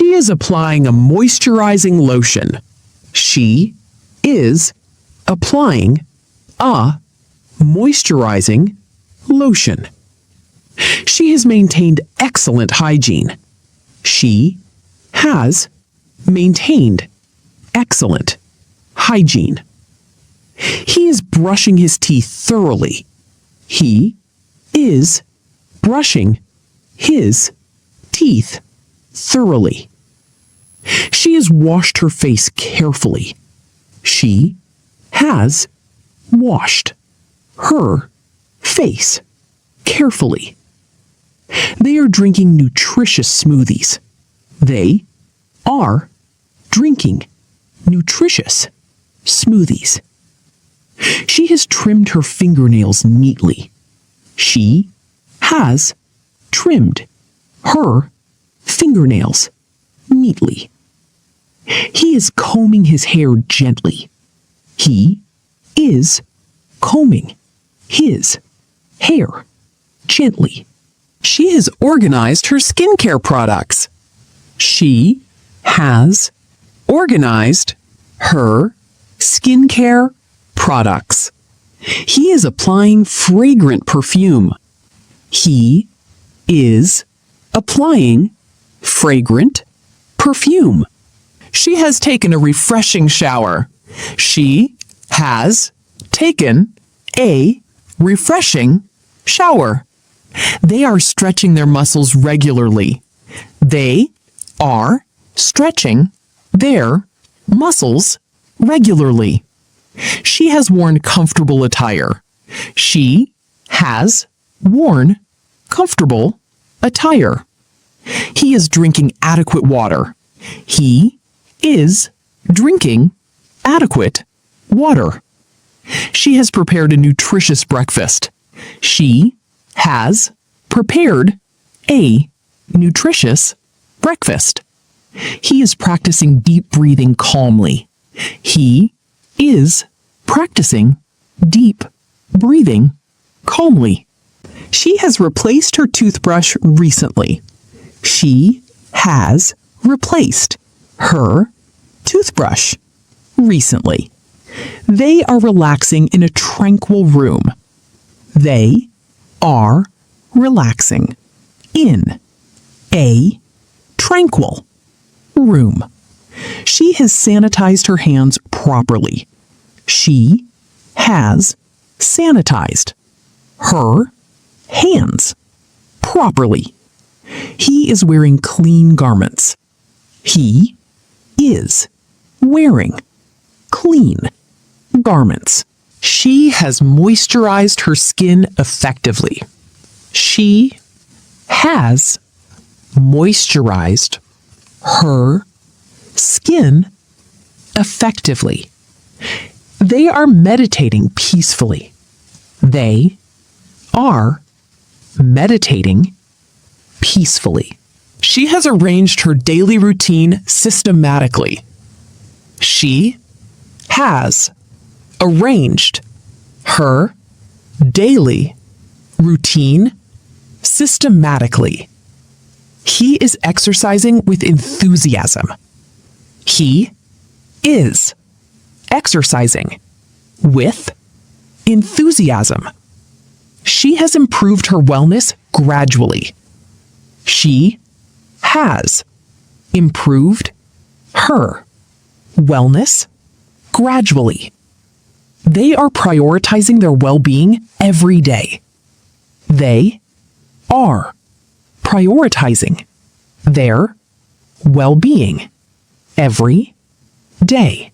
She is applying a moisturizing lotion. She is applying a moisturizing lotion. She has maintained excellent hygiene. She has maintained excellent hygiene. He is brushing his teeth thoroughly. He is brushing his teeth thoroughly. She has washed her face carefully. She has washed her face carefully. They are drinking nutritious smoothies. They are drinking nutritious smoothies. She has trimmed her fingernails neatly. She has trimmed her fingernails neatly. He is combing his hair gently. He is combing his hair gently. She has organized her skincare products. She has organized her skincare products. He is applying fragrant perfume. He is applying fragrant perfume. She has taken a refreshing shower. She has taken a refreshing shower. They are stretching their muscles regularly. They are stretching their muscles regularly. She has worn comfortable attire. She has worn comfortable attire. He is drinking adequate water. He is drinking adequate water. She has prepared a nutritious breakfast. She has prepared a nutritious breakfast. He is practicing deep breathing calmly. He is practicing deep breathing calmly. She has replaced her toothbrush recently. She has replaced her toothbrush recently. They are relaxing in a tranquil room. They are relaxing in a tranquil room. She has sanitized her hands properly. She has sanitized her hands properly. He is wearing clean garments. He is wearing clean garments. She has moisturized her skin effectively. She has moisturized her skin effectively. They are meditating peacefully. They are meditating peacefully. She has arranged her daily routine systematically. She has arranged her daily routine systematically. He is exercising with enthusiasm. He is exercising with enthusiasm. She has improved her wellness gradually. She has improved her wellness gradually. They are prioritizing their well-being every day. They are prioritizing their well-being every day.